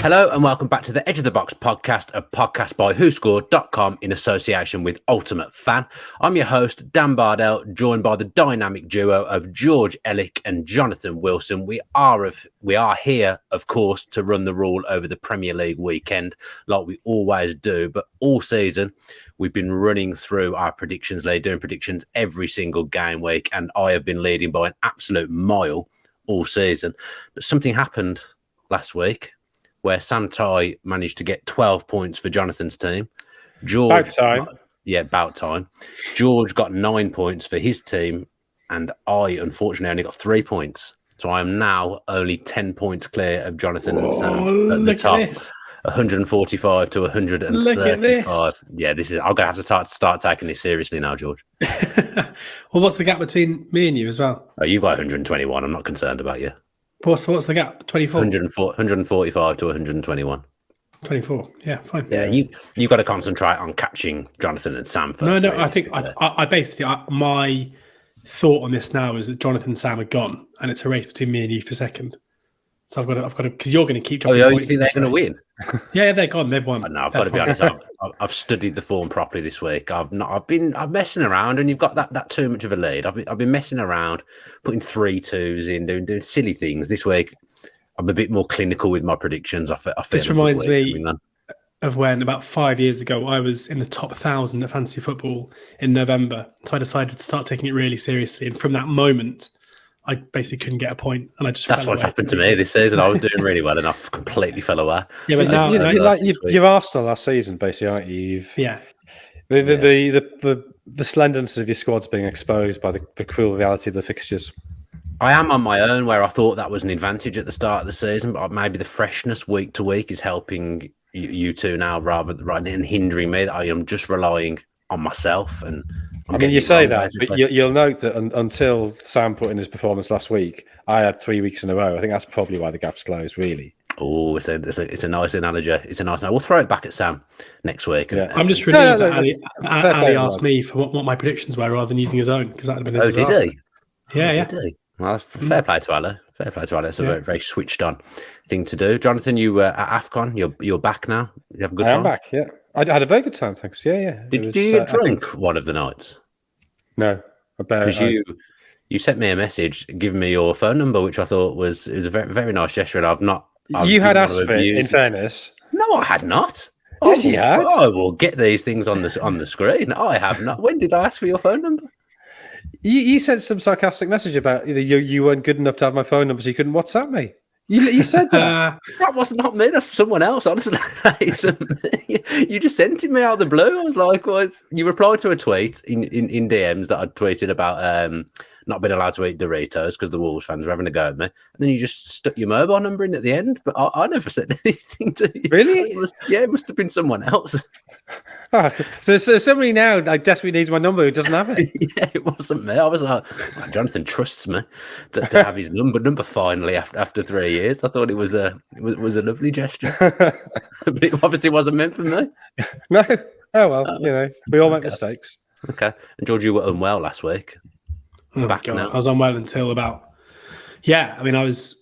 Hello and welcome back to the Edge of the Box podcast, a podcast by WhoScored.com in association with UltimateFan. I'm your host, Dan Bardell, joined by the dynamic duo of George Elek and Jonathan Wilson. We are here, of course, to run the rule over the Premier League weekend, like we always do. But all season, we've been running through our predictions lead, doing predictions every single game week, and I have been leading by an absolute mile all season. But something happened last week, where Sam Tai managed to get 12 points for Jonathan's team. George, about time. George got 9 points for his team, and I, unfortunately, only got 3 points. So I am now only 10 points clear of Jonathan and Sam at the top. 145 to 135. Look at this. Yeah, I'm going to have to start taking this seriously now, George. Well, what's the gap between me and you as well? Oh, you've got 121. I'm not concerned about you. What's the gap? 24? 145 to 121. 24. Yeah, fine. Yeah, you've got to concentrate on catching Jonathan and Sam first. No, I think I basically, my thought on this now is that Jonathan and Sam are gone, and it's a race between me and you for second. So I've got to, because you're going to keep dropping points. You think they're going to win? Yeah, they're gone. They've won. No, I've got to be honest. I've studied the form properly this week. I'm messing around, and you've got that too much of a lead. I've been messing around, putting 3-2s in, doing silly things. This week, I'm a bit more clinical with my predictions. This reminds me of when about 5 years ago I was in the top 1,000 at fantasy football in November. So I decided to start taking it really seriously, and from that moment, I basically couldn't get a point, and I just. That's what's happened to me this season. I was doing really well, and I completely fell away. Yeah, but now you're Arsenal last season, basically, aren't you? The slenderness of your squad's being exposed by the cruel reality of the fixtures. I am on my own, where I thought that was an advantage at the start of the season, but maybe the freshness week to week is helping you two now, rather than hindering me. I am just relying on myself and. You say that, but you'll note that until Sam put in his performance last week, I had 3 weeks in a row. I think that's probably why the gap's closed, really. Oh, it's a nice analogy. It's a nice. We'll throw it back at Sam next week. Yeah. I'm just relieved that Ali asked me for what my predictions were rather than using his own, because that would have been a disaster. Did he? Yeah. Did he? Well, that's fair play to Ali. It's a very, very switched on thing to do. Jonathan, you at AFCON, you're back now. You have a good time? I am back, yeah. I had a very good time, thanks. Yeah. Did you get drunk one of the nights? No. Because you sent me a message giving me your phone number, which I thought was a very, very nice gesture, and you had asked for it, in fairness. No, I had not. Yes, you had. I will get these things on the screen. I have not. When did I ask for your phone number? You sent some sarcastic message about you weren't good enough to have my phone number, so you couldn't WhatsApp me. You said that. That was not me. That's someone else, honestly. You just sent it me out of the blue. I was like, well, you replied to a tweet in DMs that I'd tweeted about not being allowed to eat Doritos because the Wolves fans were having a go at me. And then you just stuck your mobile number in at the end. But I never said anything to you. Really? It must have been someone else. Oh, so somebody now desperately needs my number who doesn't have it. Yeah, it wasn't me. I was like, Jonathan trusts me to have his number finally after 3 years. I thought it was a lovely gesture, but it obviously wasn't meant for me. No. Oh well, we all make mistakes. Okay. And George, you were unwell last week. Back now. I was unwell until about. Yeah, I mean, I was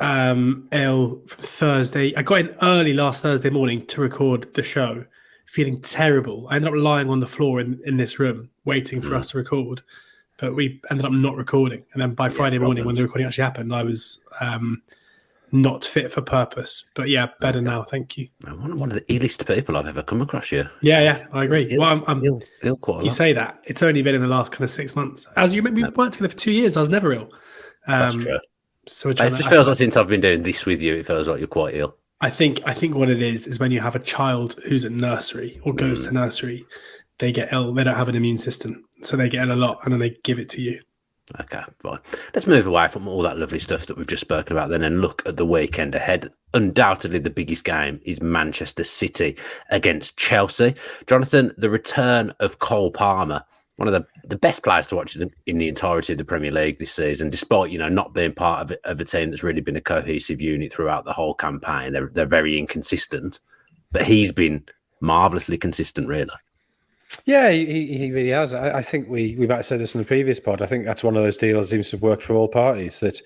ill from Thursday. I got in early last Thursday morning to record the show. Feeling terrible. I ended up lying on the floor in this room waiting for us to record, but we ended up not recording. And then by Friday morning, when the recording actually happened, I was not fit for purpose. But yeah, better now. Thank you. One of the illest people I've ever come across here. Yeah, I agree. I'm ill quite a lot. You say that. It's only been in the last kind of 6 months. As you we worked together for 2 years, I was never ill. That's true. So it just feels like since I've been doing this with you, it feels like you're quite ill. I think what it is when you have a child who's at nursery or goes to nursery, they get ill. They don't have an immune system, so they get ill a lot, and then they give it to you. Okay, fine. Let's move away from all that lovely stuff that we've just spoken about then and look at the weekend ahead. Undoubtedly, the biggest game is Manchester City against Chelsea. Jonathan, the return of Cole Palmer, one of the best players to watch in the entirety of the Premier League this season, despite not being part of a team that's really been a cohesive unit throughout the whole campaign. They're very inconsistent, but he's been marvellously consistent, really. Yeah, he really has. I think we might have said this in the previous pod. I think that's one of those deals that seems to have worked for all parties, that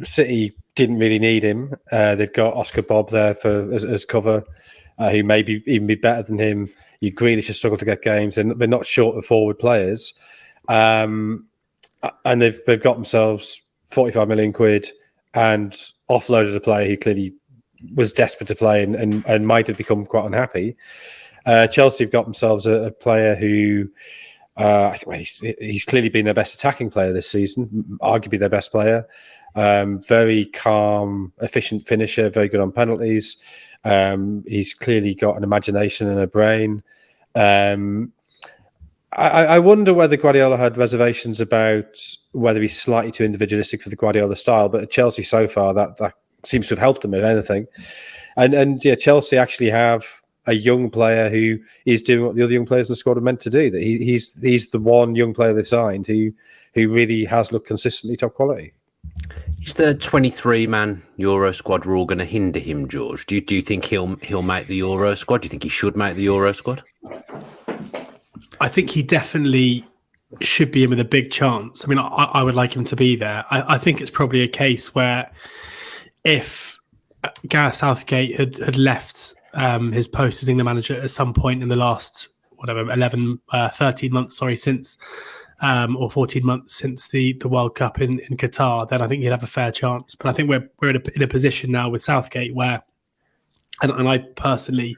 City didn't really need him. They've got Oscar Bob there as cover, who may even be better than him. Grealish has struggled to get games, and they're not short of forward players. And they've got themselves 45 million quid and offloaded a player who clearly was desperate to play and might have become quite unhappy. Chelsea have got themselves a player who he's clearly been their best attacking player this season, arguably their best player. Very calm, efficient finisher, very good on penalties. He's clearly got an imagination and a brain. I wonder whether Guardiola had reservations about whether he's slightly too individualistic for the Guardiola style, but at Chelsea so far, that seems to have helped him, if anything. And Chelsea actually have a young player who is doing what the other young players in the squad are meant to do. That he's the one young player they've signed who really has looked consistently top quality. Is the 23-man Euro squad rule going to hinder him, George? Do you think he'll make the Euro squad? Do you think he should make the Euro squad? I think he definitely should be in with a big chance. I mean, I would like him to be there. I think it's probably a case where if Gareth Southgate had left his post as England manager at some point in the last, 13 months, since, or 14 months since the World Cup in Qatar, then I think he'd have a fair chance. But I think we're in a position now with Southgate where, and I personally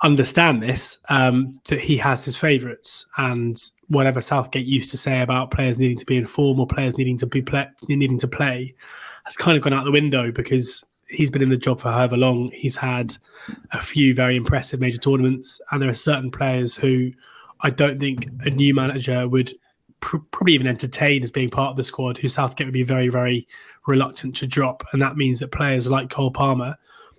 understand this, that he has his favourites, and whatever Southgate used to say about players needing to be in form or players needing to play has kind of gone out the window, because he's been in the job for however long. He's had a few very impressive major tournaments, and there are certain players who I don't think a new manager would probably even entertain as being part of the squad, who Southgate would be very, very reluctant to drop. And that means that players like Cole Palmer,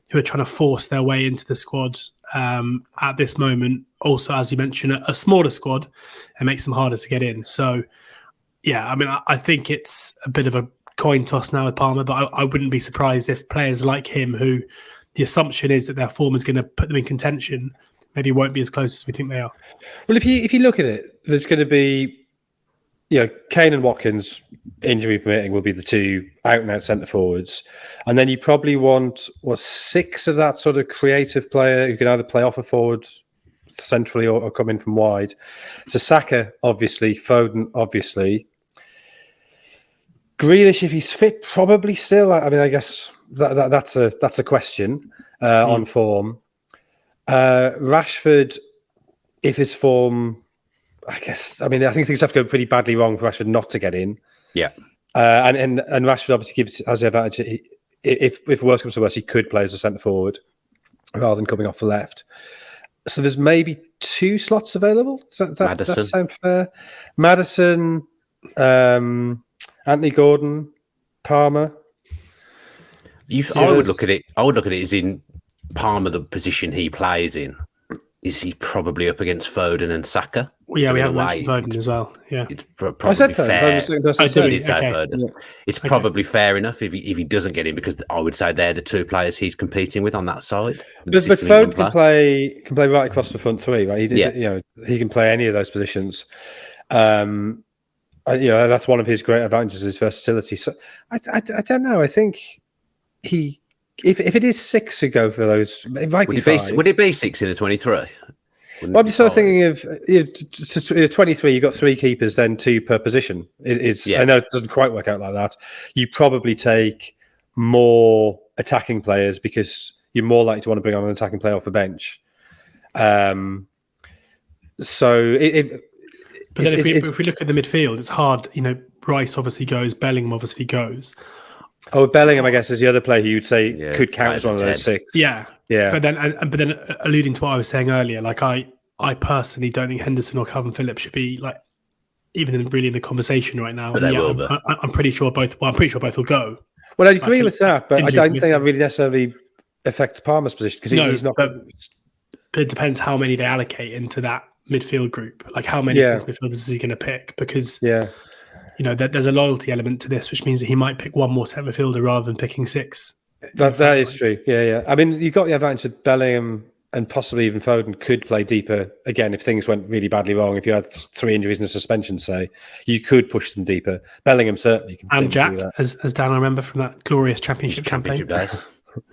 who are trying to force their way into the squad at this moment, also, as you mentioned, a smaller squad, and makes them harder to get in. So, yeah, I mean, I think it's a bit of a coin toss now with Palmer, but I wouldn't be surprised if players like him, who the assumption is that their form is going to put them in contention, maybe won't be as close as we think they are. Well, if you look at it, there's going to be, Kane and Watkins, injury permitting, will be the two out-and-out centre forwards. And then you probably want, 6 of that sort of creative player who can either play off a forward centrally or come in from wide. So Saka, obviously. Foden, obviously. Grealish, if he's fit, probably still. I mean, I guess that's a question on form. Rashford, if his form... I think things have to go pretty badly wrong for Rashford not to get in. Yeah. And Rashford obviously has the advantage. If worse comes to worse, he could play as a centre forward rather than coming off the left. So there's maybe 2 slots available. Does that sound fair? Maddison, Anthony Gordon, Palmer. I would look at it as in Palmer, the position he plays in. Is he probably up against Foden and Saka? Well, yeah, we have Foden as well. Yeah, it's probably fair. Foden. Yeah. It's probably fair enough if he doesn't get in, because I would say they're the 2 players he's competing with on that side. But Foden can play right across the front 3, right? He can play any of those positions. That's one of his great advantages, his versatility. So I don't know. I think he. If it is 6 who go for those, it might be 5. Would it be 6 in a 23? Well, I'm just sort of thinking of 23. You've got 3 keepers, then 2 per position. I know it doesn't quite work out like that. You probably take more attacking players because you're more likely to want to bring on an attacking player off the bench. But then if we look at the midfield, it's hard. Rice obviously goes, Bellingham obviously goes. Oh, Bellingham, I guess, is the other player who you'd say could count as one of those 6. Yeah. But then alluding to what I was saying earlier, like I personally don't think Henderson or Calvin Phillips should be even in the conversation right now. But they will. I'm pretty sure both. Well, I'm pretty sure both will go. Well, I agree with that, but I don't think that really necessarily affects Palmer's position, because he's not. But it depends how many they allocate into that midfield group. Like how many centre midfielders is he going to pick? Because there's a loyalty element to this, which means that he might pick one more centre midfielder rather than picking 6. That is true. Yeah. I mean, you've got the advantage of Bellingham and possibly even Foden could play deeper. Again, if things went really badly wrong, if you had 3 injuries and a suspension, say, you could push them deeper. Bellingham certainly can. And Jack, do that. as Dan, I remember from that glorious championship days.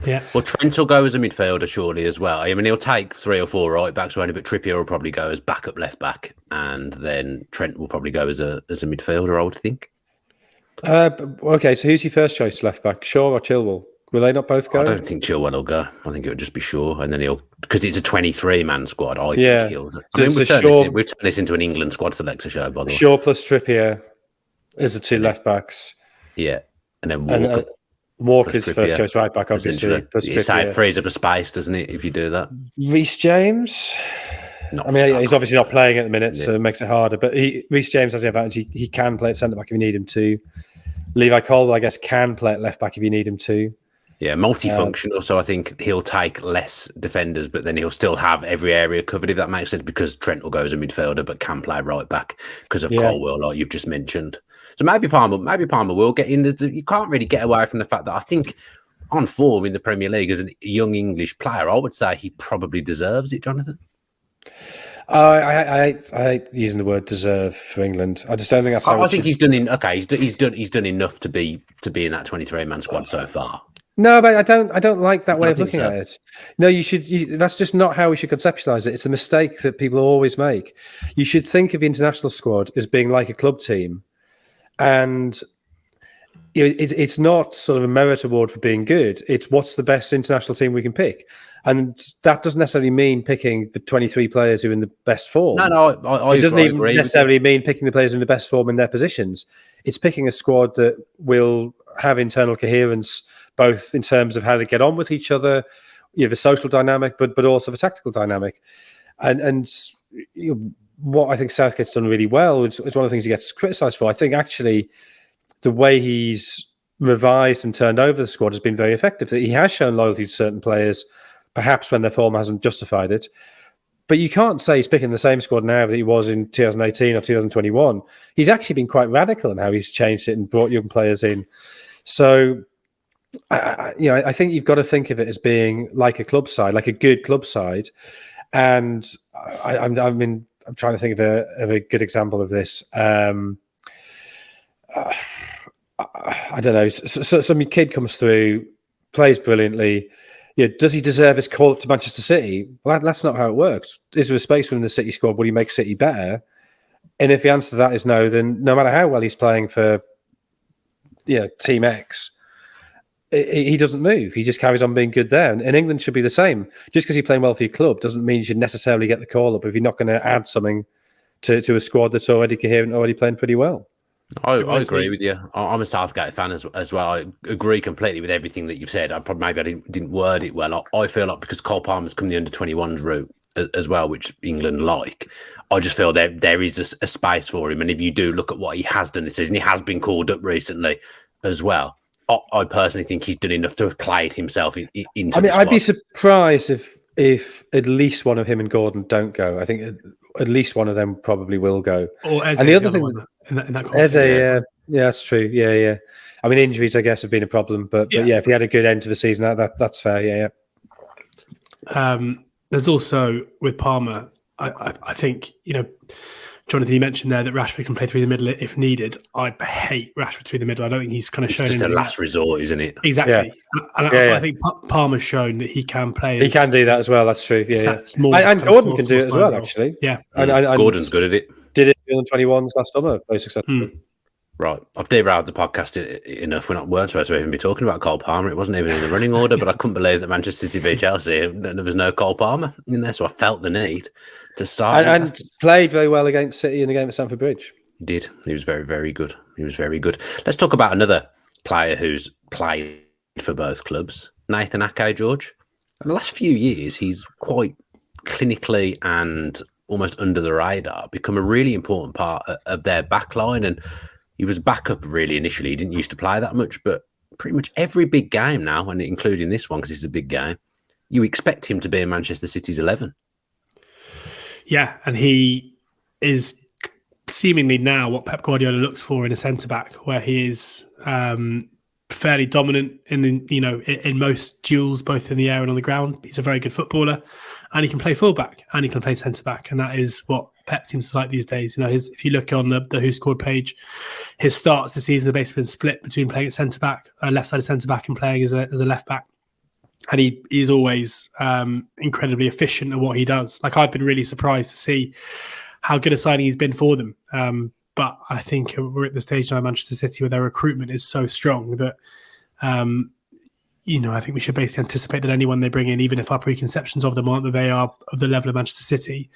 Yeah. Well, Trent will go as a midfielder surely as well. I mean, he'll take 3 or 4 right backs only, but Trippier will probably go as backup left back, and then Trent will probably go as a midfielder, I would think. Okay, so who's your first choice left back? Shaw or Chilwell? Will they not both go? I don't think Chilwell will go. I think it would just be Shaw, and then because it's a 23-man squad. I think he'll. I mean, we've turned this into an England squad selector show, by the way. Shaw plus Trippier is the 2 left backs. Yeah, and then Walker. Walker's first choice right back, obviously. It frees up a space, doesn't it, if you do that? Reece James. He's obviously not playing at the minute, so it makes it harder. But Reece James has the advantage. He can play at centre back if you need him to. Levi Colwill, I guess, can play at left back if you need him to. Yeah, multifunctional. So I think he'll take less defenders, but then he'll still have every area covered, if that makes sense, because Trent will go as a midfielder, but can play right back because of Colwill, like you've just mentioned. So maybe Palmer will get in. You can't really get away from the fact that I think on form in the Premier League as a young English player, I would say he probably deserves it, Jonathan. I hate using the word deserve for England. I just don't think that's how I think he's done he's done enough to be in that 23-man squad so far. No, but I don't like that way of looking at it. No, that's just not how we should conceptualize it. It's a mistake that people always make. You should think of the international squad as being like a club team, and it's not sort of a merit award for being good. It's what's the best international team we can pick. And that doesn't necessarily mean picking the 23 players who are in the best form. No, it doesn't even necessarily mean picking the players in the best form in their positions. It's picking a squad that will have internal coherence, both in terms of how they get on with each other, the social dynamic, but also the tactical dynamic. And what I think Southgate's done really well is one of the things he gets criticised for. I think actually the way he's revised and turned over the squad has been very effective. That he has shown loyalty to certain players, perhaps when their form hasn't justified it. But you can't say he's picking the same squad now that he was in 2018 or 2021. He's actually been quite radical in how he's changed it and brought young players in. So, I think you've got to think of it as being like a club side, like a good club side. And I'm trying to think of a good example of this. I don't know. So some kid comes through, plays brilliantly. Does he deserve his call up to Manchester City? Well, that's not how it works. Is there a space within the City squad? Will he make City better? And if the answer to that is no, then no matter how well he's playing for Team X, he doesn't move. He just carries on being good there. And England should be the same. Just because you're playing well for your club doesn't mean you should necessarily get the call up if you're not going to add something to a squad that's already coherent, already playing pretty well. I agree with you. I'm a Southgate fan as well. I agree completely with everything that you've said. I didn't word it well. I feel like because Cole Palmer's come the under-21s route as well, which England like, I just feel there is a space for him. And if you do look at what he has done this season, he has been called up recently as well. I personally think he's done enough to have played himself into the squad. I'd be surprised if at least one of him and Gordon don't go. I think at least one of them probably will go. Or Eze, and the other thing, in that Eze, that's true. Yeah. I mean, injuries, I guess, have been a problem, but if he had a good end to the season, that's fair. Yeah. There's also with Palmer, I think Jonathan, you mentioned there that Rashford can play through the middle if needed. I hate Rashford through the middle. I don't think he's kind of shown. It's just a last resort, isn't it? Exactly. Yeah. I think Palmer's shown that he can play. He can do that as well. That's true. Yeah. And Gordon can do it as well, actually. Yeah. And Gordon's good at it. Did it in the 21s last summer very successfully. Right. I've derailed the podcast enough. Weren't supposed to even be talking about Cole Palmer. It wasn't even in the running order, but I couldn't believe that Manchester City beat Chelsea. There was no Cole Palmer in there, so I felt the need to start. And played very well against City in the game at Stamford Bridge. He did. He was very, very good. Let's talk about another player who's played for both clubs, Nathan Ake, George. In the last few years, he's quite clinically and almost under the radar become a really important part of their backline. And he was backup really initially. He didn't used to play that much, but pretty much every big game now, and including this one because it's a big game, you expect him to be in Manchester City's 11. Yeah, and he is seemingly now what Pep Guardiola looks for in a centre-back, where he is fairly dominant in most duels, both in the air and on the ground. He's a very good footballer. and he can play fullback, and he can play centre back, and that is what Pep seems to like these days. If you look on the Who Scored page, his starts this season have basically been split between playing at centre back, left side of centre back, and playing as a left back. And he's always incredibly efficient at what he does. Like, I've been really surprised to see how good a signing he's been for them. But I think we're at the stage now in Manchester City where their recruitment is so strong that, I think we should basically anticipate that anyone they bring in, even if our preconceptions of them aren't that they are of the level of Manchester City,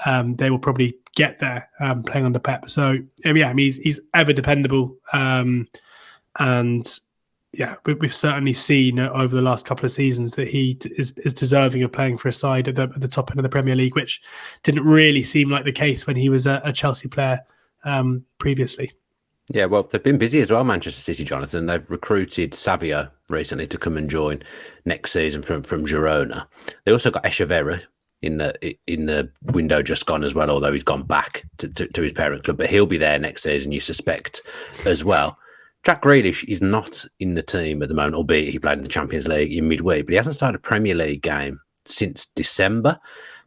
they will probably get there playing under Pep. So, he's ever dependable. We've certainly seen over the last couple of seasons that he is deserving of playing for a side at the top end of the Premier League, which didn't really seem like the case when he was a Chelsea player previously. Yeah, well, they've been busy as well, Manchester City, Jonathan. They've recruited Savio recently to come and join next season from Girona. They also got Echeverri in the window just gone as well, although he's gone back to his parent club. But he'll be there next season, you suspect, as well. Jack Grealish is not in the team at the moment, albeit he played in the Champions League in midweek, but he hasn't started a Premier League game since December.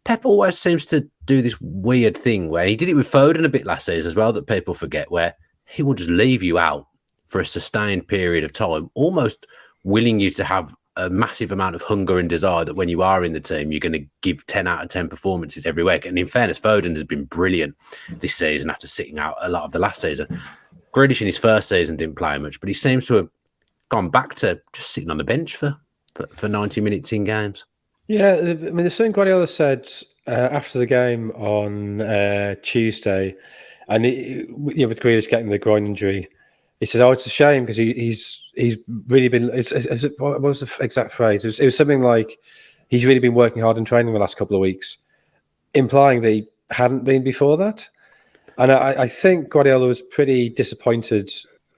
Pep always seems to do this weird thing where he did it with Foden a bit last season as well, that people forget, where he will just leave you out for a sustained period of time, almost willing you to have a massive amount of hunger and desire that when you are in the team, you're going to give 10 out of 10 performances every week. And in fairness, Foden has been brilliant this season after sitting out a lot of the last season. Grealish in his first season didn't play much, but he seems to have gone back to just sitting on the bench for 90 minutes in games. Yeah, I mean, there's something Guardiola said after the game on Tuesday, and with Grealish getting the groin injury, he said, "Oh, it's a shame because he's really been." What was the exact phrase? It was something like he's really been working hard in training the last couple of weeks, implying that he hadn't been before that. And I think Guardiola was pretty disappointed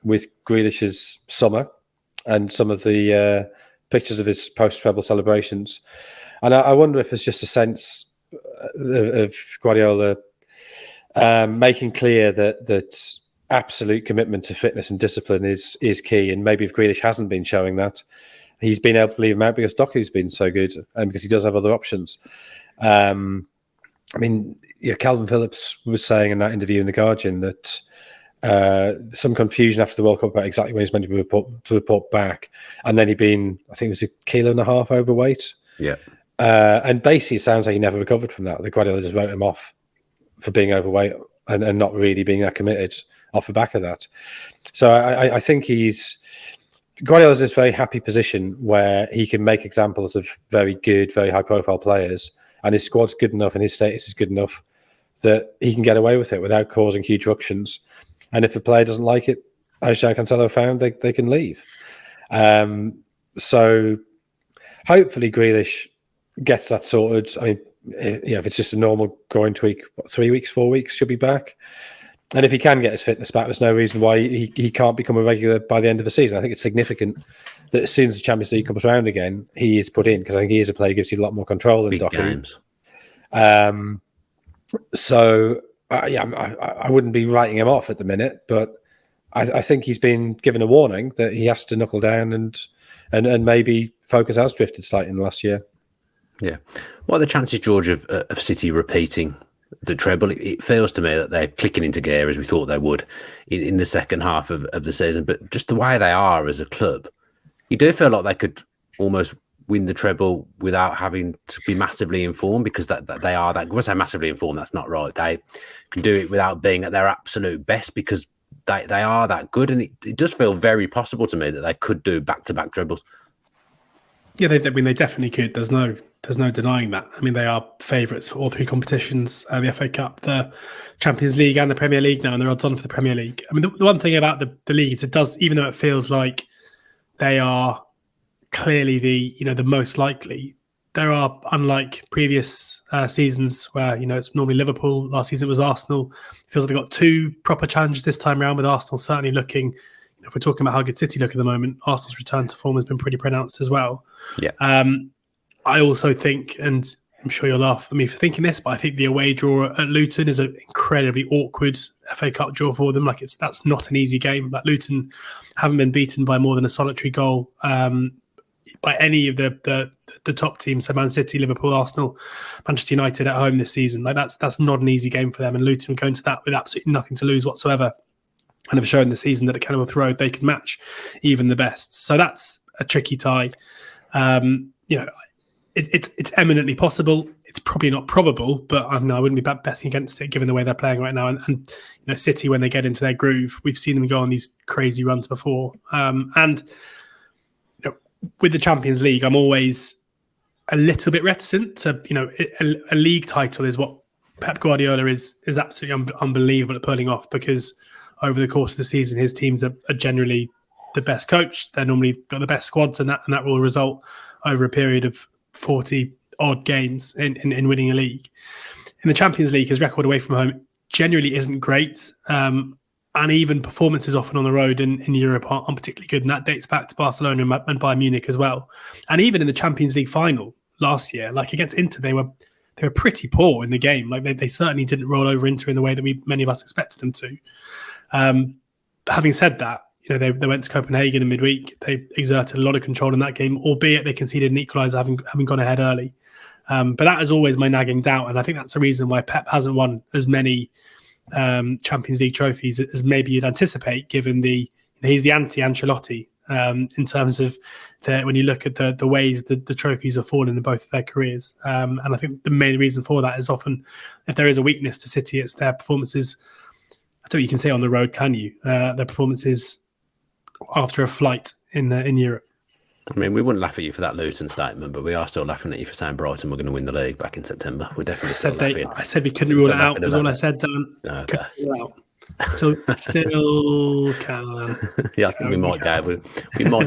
with Grealish's summer and some of the pictures of his post-treble celebrations. And I wonder if it's just a sense of Guardiola making clear that absolute commitment to fitness and discipline is key. And maybe if Grealish hasn't been showing that, he's been able to leave him out because Doku's been so good and because he does have other options. Calvin Phillips was saying in that interview in The Guardian that some confusion after the World Cup about exactly when he was meant to report back. And then he'd been, I think it was 1.5 kilos overweight. Yeah. And basically, it sounds like he never recovered from that. The Guardiola just wrote him off for being overweight and not really being that committed off the back of that. So I think Guardiola's in this very happy position where he can make examples of very good, very high-profile players, and his squad's good enough and his status is good enough that he can get away with it without causing huge ructions. And if a player doesn't like it, as João Cancelo found, they can leave. So hopefully Grealish gets that sorted. I mean, if it's just a normal groin tweak, 3 weeks, 4 weeks, should be back. And if he can get his fitness back, there's no reason why he can't become a regular by the end of the season. I think it's significant that as soon as the Champions League comes around again, he is put in, because I think he is a player who gives you a lot more control than Doku. Games. I wouldn't be writing him off at the minute, but I think he's been given a warning that he has to knuckle down and maybe focus has drifted slightly in the last year. Yeah. What are the chances, George, of City repeating the treble? It feels to me that they're clicking into gear as we thought they would in the second half of the season, but just the way they are as a club, you do feel like they could almost win the treble without having to be massively informed, because that they are that. When I say massively informed, that's not right. They can do it without being at their absolute best because they are that good, and it does feel very possible to me that they could do back-to-back trebles. Yeah, they definitely could. There's no denying that. I mean, they are favourites for all three competitions: the FA Cup, the Champions League, and the Premier League now, and they're odds on for the Premier League. I mean, the one thing about the league is it does, even though it feels like they are clearly the most likely, there are, unlike previous seasons where it's normally Liverpool. Last season it was Arsenal. It feels like they've got two proper challenges this time around, with Arsenal certainly looking. If we're talking about how good City look at the moment, Arsenal's return to form has been pretty pronounced as well. Yeah. I also think, and I'm sure you'll laugh at me for thinking this, but I think the away draw at Luton is an incredibly awkward FA Cup draw for them. That's not an easy game. Luton haven't been beaten by more than a solitary goal by any of the top teams. So Man City, Liverpool, Arsenal, Manchester United at home this season. Like that's not an easy game for them. And Luton go into that with absolutely nothing to lose whatsoever, and have shown this season that at Kenilworth Road they can match even the best. So that's a tricky tie. It's eminently possible. It's probably not probable, but I wouldn't be betting against it given the way they're playing right now. And City, when they get into their groove, we've seen them go on these crazy runs before. And with the Champions League, I'm always a little bit reticent to, a league title is what Pep Guardiola is absolutely unbelievable at pulling off, because over the course of the season, his teams are generally the best coached. They're normally got the best squads, and that will result over a period of 40 odd games in winning a league. In the Champions League, his record away from home generally isn't great. And even performances often on the road in Europe aren't particularly good. And that dates back to Barcelona and Bayern Munich as well. And even in the Champions League final last year, like against Inter, they were pretty poor in the game. Like they certainly didn't roll over Inter in the way that many of us expected them to. Having said that, they went to Copenhagen in midweek. They exerted a lot of control in that game, albeit they conceded an equaliser having gone ahead early. But that is always my nagging doubt. And I think that's the reason why Pep hasn't won as many Champions League trophies as maybe you'd anticipate, given he's the anti-Ancelotti in terms of when you look at the ways the trophies have fallen in both of their careers. And I think the main reason for that is often, if there is a weakness to City, it's their performances. I don't think you can say on the road, can you? Their performances after a flight in Europe. I mean, we wouldn't laugh at you for that Luton statement, but we are still laughing at you for saying Brighton were going to win the league back in September. We're definitely still laughing. I said we couldn't rule it out. Was all I said, Dan. Okay. Rule it out. So still can. Yeah, I think we might be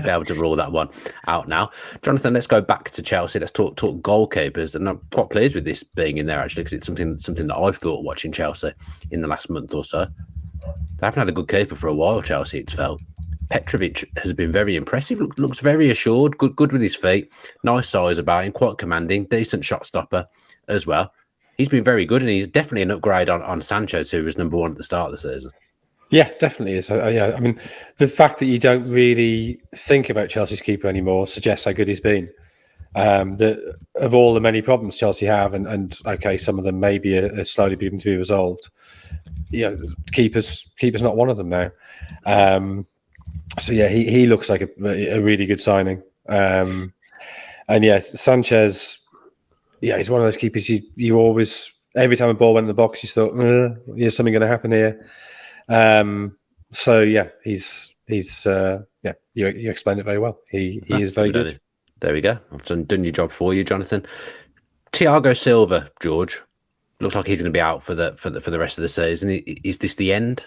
able to rule that one out now. Jonathan, let's go back to Chelsea. Let's talk goalkeepers, and I'm quite pleased with this being in there actually, because it's something that I've thought watching Chelsea in the last month or so. They haven't had a good keeper for a while, Chelsea, it's felt. Petrovic has been very impressive. Looks very assured, good with his feet, nice size about him, quite commanding, decent shot stopper as well. He's been very good, and he's definitely an upgrade on Sanchez, who was number one at the start of the season. Yeah, definitely is. Yeah, I mean, the fact that you don't really think about Chelsea's keeper anymore suggests how good he's been. That of all the many problems Chelsea have, and okay, some of them maybe are slowly beginning to be resolved. Yeah, keeper's not one of them now. So yeah, he looks like a really good signing. And yeah, Sanchez, yeah, he's one of those keepers you always, every time a ball went in the box, you thought, there's something going to happen here. So yeah, he's yeah, you explained it very well. He is very good. There we go. I've done your job for you, Jonathan. Thiago Silva, George, looks like he's going to be out for the rest of the season. Is this the end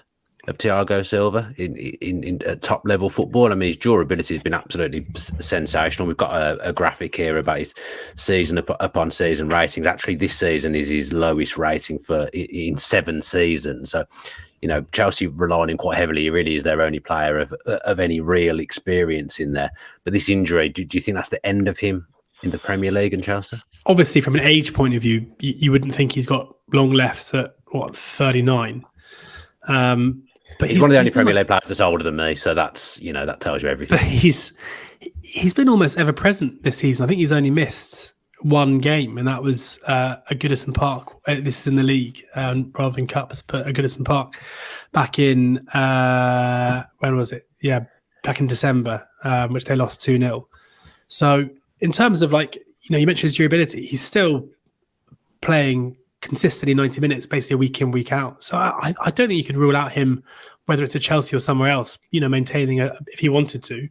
of Thiago Silva in top level football? I mean, his durability has been absolutely sensational. We've got a graphic here about his season upon season ratings. Actually, this season is his lowest rating in 7 seasons. So, Chelsea rely on him quite heavily. He really is their only player of any real experience in there. But this injury, do you think that's the end of him in the Premier League and Chelsea? Obviously, from an age point of view, you wouldn't think he's got long left at 39. But he's one of the only Premier League players that's older than me, so that's that tells you everything. But he's been almost ever present this season. I think he's only missed one game, and that was at Goodison Park. This is in the league rather than cups, but at Goodison Park back in when was it? Yeah, back in December, which they lost 2-0. So in terms of you mentioned his durability, he's still playing consistently 90 minutes, basically week in, week out. So I don't think you could rule out him, whether it's at Chelsea or somewhere else, maintaining if he wanted to,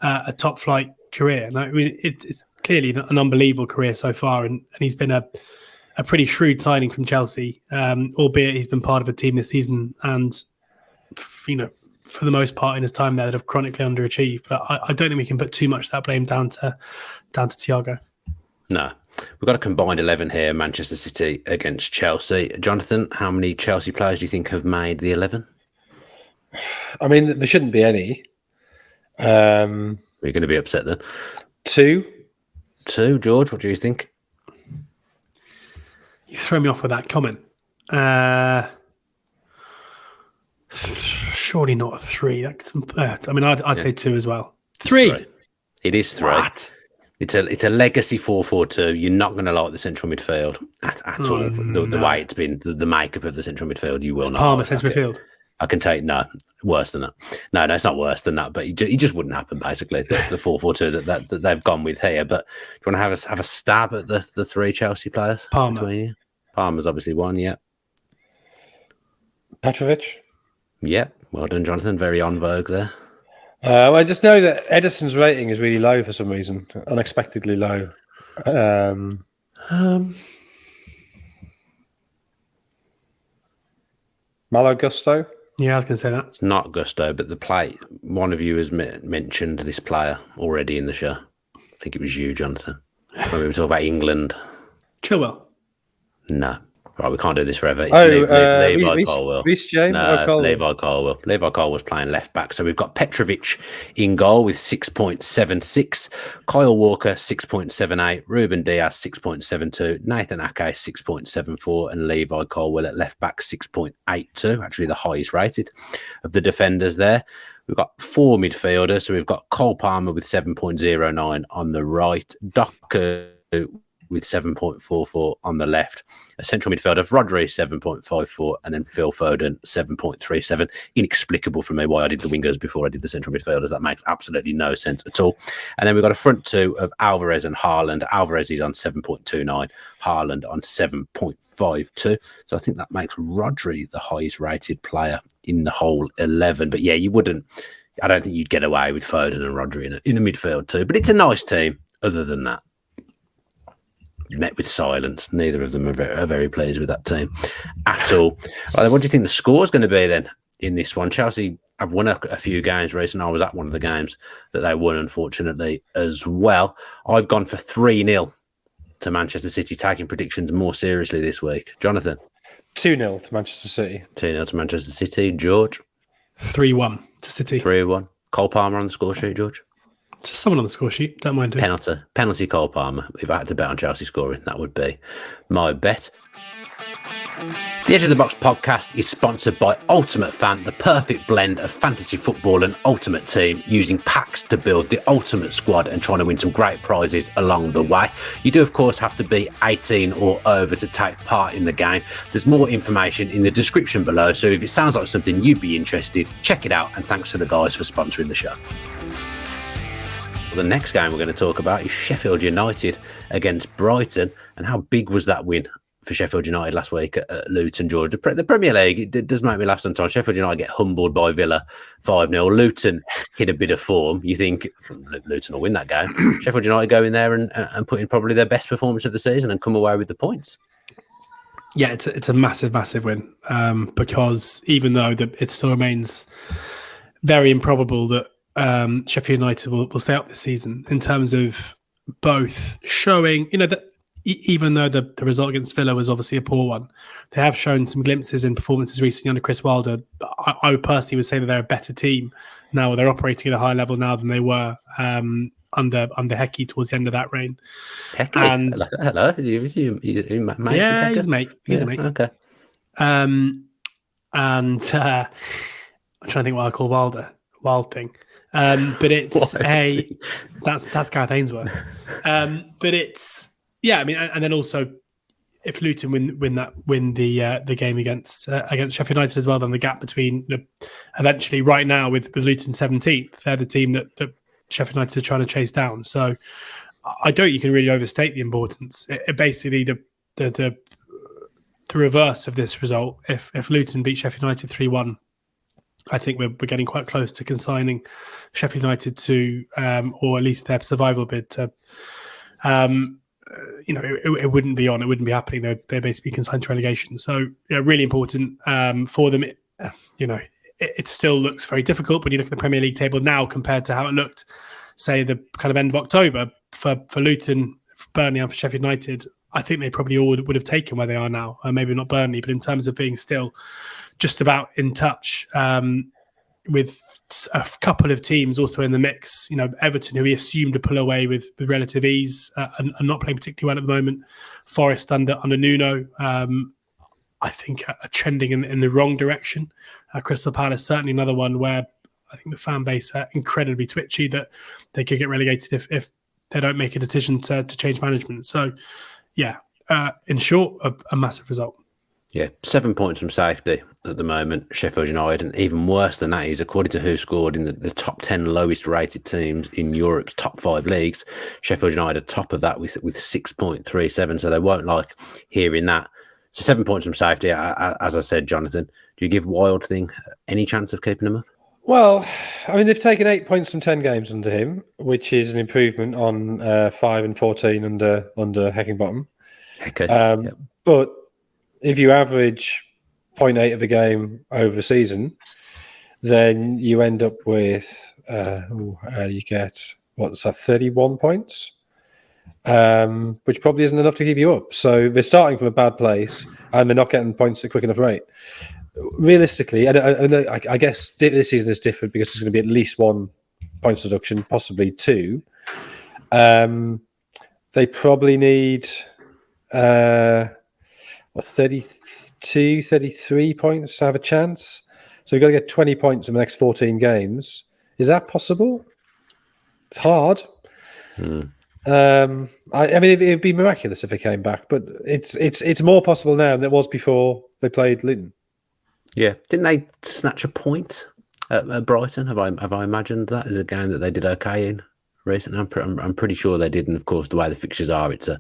a top flight career. And I mean, it's clearly an unbelievable career so far. And he's been a pretty shrewd signing from Chelsea, albeit he's been part of a team this season and, for the most part in his time there that have chronically underachieved. But I don't think we can put too much of that blame down to Thiago. No. We've got a combined 11 here, Manchester City against Chelsea. Jonathan, how many Chelsea players do you think have made the 11? I mean, there shouldn't be any. We're going to be upset then. 2. George, what do you think? You throw me off with that comment. Surely not a 3. I'd say 2 as well. 3. It is 3. What? It's a legacy 4-4-2. You're not going to like the central midfield at all. The way it's been, the makeup of the central midfield, you will not. Palmer central midfield. I can take worse than that. No, it's not worse than that. But it just wouldn't happen. Basically, the 4-4-2 that they've gone with here. But do you want to have a stab at the 3 Chelsea players? Palmer. Palmer's obviously one. Yeah. Petrovic. Yeah. Well done, Jonathan. Very on vogue there. I just know that Edison's rating is really low for some reason, unexpectedly low. Malo Gusto. Yeah, I was going to say that. It's not Gusto, but one of you has mentioned this player already in the show. I think it was you, Jonathan. When we were talking about England. Chilwell. No. Right, we can't do this forever. It's Levi Colwill. Reece James? No, Levi Colwill. Levi Colwill's playing left back. So we've got Petrovic in goal with 6.76, Kyle Walker 6.78, Ruben Diaz 6.72, Nathan Ake 6.74, and Levi Colwill at left back 6.82. Actually, the highest rated of the defenders there. We've got 4 midfielders. So we've got Cole Palmer with 7.09 on the right, Doku with 7.44 on the left, a central midfielder, Rodri 7.54, and then Phil Foden 7.37. Inexplicable for me why I did the wingers before I did the central midfielders. That makes absolutely no sense at all. And then we've got a front 2 of Alvarez and Haaland. Alvarez is on 7.29, Haaland on 7.52. So I think that makes Rodri the highest rated player in the whole 11. But yeah, I don't think you'd get away with Foden and Rodri in the midfield too. But it's a nice team other than that. Met with silence. Neither of them are very pleased with that team at all. Right, what do you think the score is going to be then in this one? Chelsea have won a few games recently. I was at one of the games that they won, unfortunately, as well. I've gone for 3-0 to Manchester City, taking predictions more seriously this week. Jonathan? 2-0 to Manchester City. 2-0 to Manchester City. George? 3-1 to City. 3-1. Cole Palmer on the score sheet, George? Just someone on the score sheet. Don't mind doing. Penalty Cole Palmer. If I had to bet on Chelsea scoring, that would be my bet. The Edge of the Box podcast is sponsored by UltimateFan, the perfect blend of fantasy football and ultimate team, using packs to build the ultimate squad and trying to win some great prizes along the way. You do, of course, have to be 18 or over to take part in the game. There's more information in the description below, so if it sounds like something you'd be interested, check it out, and thanks to the guys for sponsoring the show. The next game we're going to talk about is Sheffield United against Brighton. And how big was that win for Sheffield United last week at Luton, George? The Premier League, it does make me laugh sometimes. Sheffield United get humbled by Villa 5-0. Luton hit a bit of form. You think Luton will win that game. Sheffield United go in there and put in probably their best performance of the season and come away with the points. Yeah, it's a massive, massive win because even though it still remains very improbable that Sheffield United will stay up this season in terms of both showing, that even though the result against Villa was obviously a poor one, they have shown some glimpses in performances recently under Chris Wilder. I personally would say that they're a better team now. They're operating at a higher level now than they were under Hecky towards the end of that reign. Hecky? And hello. You mate? Yeah, he's a mate. He's a mate. Okay. And I'm trying to think what I call Wild thing. But it's that's Gareth Ainsworth. But it's and then also if Luton win the game against Sheffield United as well, then the gap between eventually right now with Luton 17th, they're the team that Sheffield United are trying to chase down. So I don't think you can really overstate the importance. It basically the reverse of this result. If Luton beat Sheffield United 3-1. I think we're getting quite close to consigning Sheffield United to, or at least their survival bid to, it wouldn't be happening. They're basically consigned to relegation. So, really important for them. It still looks very difficult when you look at the Premier League table now compared to how it looked, say, the kind of end of October for Luton, for Burnley and for Sheffield United. I think they probably all would have taken where they are now. Maybe not Burnley, but in terms of being still just about in touch with a couple of teams also in the mix. Everton, who we assumed to pull away with relative ease and not playing particularly well at the moment. Forest under Nuno, I think are trending in the wrong direction. Crystal Palace, certainly another one where I think the fan base are incredibly twitchy that they could get relegated if they don't make a decision to change management. So, yeah, in short, a massive result. Yeah, 7 points from safety at the moment, Sheffield United, and even worse than that is, according to WhoScored, in the top 10 lowest rated teams in Europe's top 5 leagues, Sheffield United are top of that with 6.37, so they won't like hearing that. So 7 points from safety, as I said, Jonathan. Do you give Wild Thing any chance of keeping them up? Well, I mean, they've taken 8 points from 10 games under him, which is an improvement on 5 and 14 under Heckingbottom. Okay. But if you average 0.8 of a game over a season, then you end up with you get what's that, 31 points, which probably isn't enough to keep you up. So they're starting from a bad place, and they're not getting points at a quick enough rate. Realistically, and I guess this season is different because there's going to be at least 1 points deduction, possibly 2. They probably need 32, 33 points to have a chance. So you've got to get 20 points in the next 14 games. Is that possible? It's hard. I mean, it'd be miraculous if it came back, but it's more possible now than it was before they played Luton. Yeah, didn't they snatch a point at Brighton? Have I imagined that as a game that they did okay in recently? I'm pretty sure they did, and of course, the way the fixtures are, it's a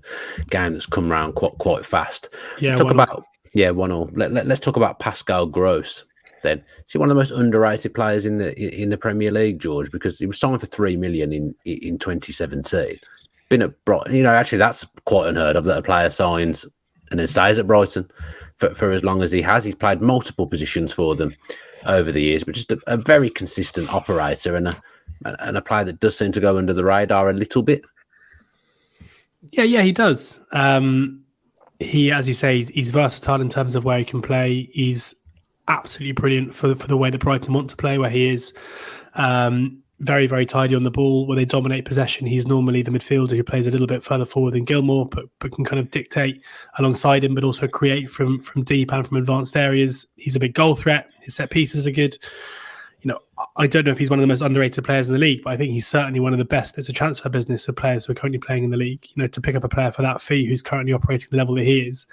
game that's come around quite fast. Yeah, let's talk about 1-1. Let's talk about Pascal Gross. Then, is he one of the most underrated players in the Premier League, George? Because he was signed for $3 million in 2017. Been at Brighton, actually that's quite unheard of that a player signs and then stays at Brighton for as long as he has. He's played multiple positions for them over the years, but just a very consistent operator and a player that does seem to go under the radar a little bit. Yeah, he does. He, as you say, he's versatile in terms of where he can play. He's absolutely brilliant for the way that Brighton want to play, where he is very, very tidy on the ball. When they dominate possession, he's normally the midfielder who plays a little bit further forward than Gilmour, but can kind of dictate alongside him, but also create from deep and from advanced areas. He's a big goal threat. His set pieces are good. I don't know if he's one of the most underrated players in the league, but I think he's certainly one of the best bits of transfer business for players who are currently playing in the league. To pick up a player for that fee who's currently operating the level that he is,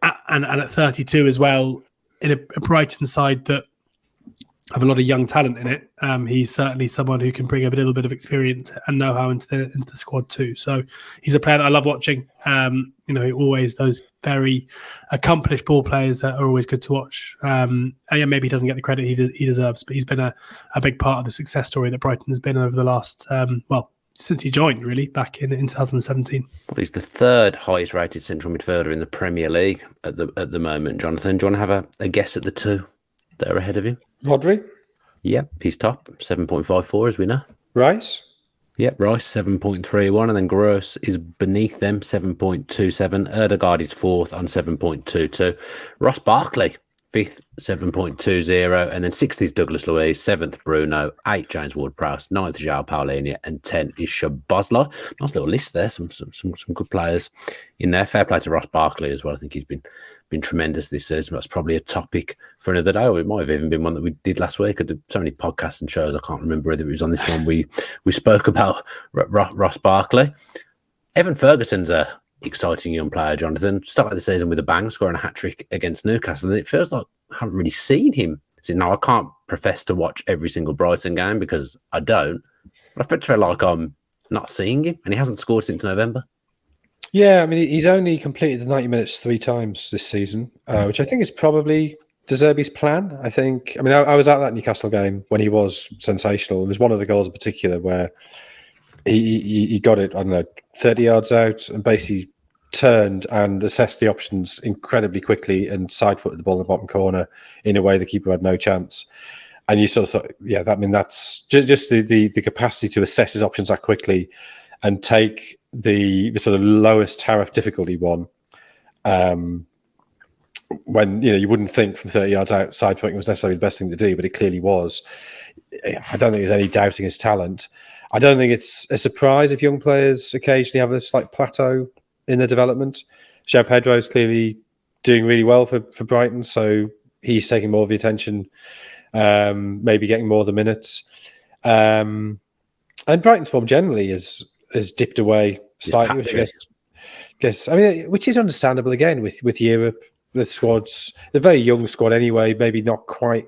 and at 32 as well, in a Brighton side that have a lot of young talent in it, he's certainly someone who can bring a little bit of experience and know-how into the squad too. So he's a player that I love watching. Always those very accomplished ball players that are always good to watch. And maybe he doesn't get the credit he deserves, but he's been a big part of the success story that Brighton has been over the last, since he joined, really, back in 2017. Well, he's the third highest rated central midfielder in the Premier League at the moment, Jonathan. Do you want to have a guess at the two that are ahead of him? Rodri? Yep, he's top, 7.54 as we know. Rice? Yep, Rice, 7.31, and then Gross is beneath them, 7.27. Erdegaard is fourth on 7.22. Ross Barkley, fifth, 7.20, and then sixth is Douglas Luiz, seventh Bruno, 8 James Ward-Prowse, 9th João Paulinho, and 10 is Szoboszlai. Nice little list there, some good players in there. Fair play to Ross Barkley as well. I think he's been tremendous this season. That's probably a topic for another day, or it might have even been one that we did last week. I did so many podcasts and shows, I can't remember whether it was on this one. We spoke about Ross Barkley. Evan Ferguson's a exciting young player, Jonathan. Started the season with a bang, scoring a hat-trick against Newcastle, and it feels like I haven't really seen him. Now, I can't profess to watch every single Brighton game because I don't, but I feel like I'm not seeing him, and he hasn't scored since November. Yeah, I mean, he's only completed the 90 minutes 3 times this season, which I think is probably De Zerbi's plan. I was at that Newcastle game when he was sensational. There was one of the goals in particular where he got it, 30 yards out and basically turned and assessed the options incredibly quickly and side-footed the ball in the bottom corner in a way the keeper had no chance. And you sort of thought, that's just the capacity to assess his options that quickly and take the sort of lowest tariff difficulty one. When you wouldn't think from 30 yards out side-footing was necessarily the best thing to do, but it clearly was. I don't think there's any doubting his talent. I don't think it's a surprise if young players occasionally have a slight plateau in their development. João Pedro's clearly doing really well for Brighton, so he's taking more of the attention maybe getting more of the minutes. And Brighton's form generally has dipped away slightly, which I guess. I mean, which is understandable again with Europe, the squads. They're a very young squad anyway. Maybe not quite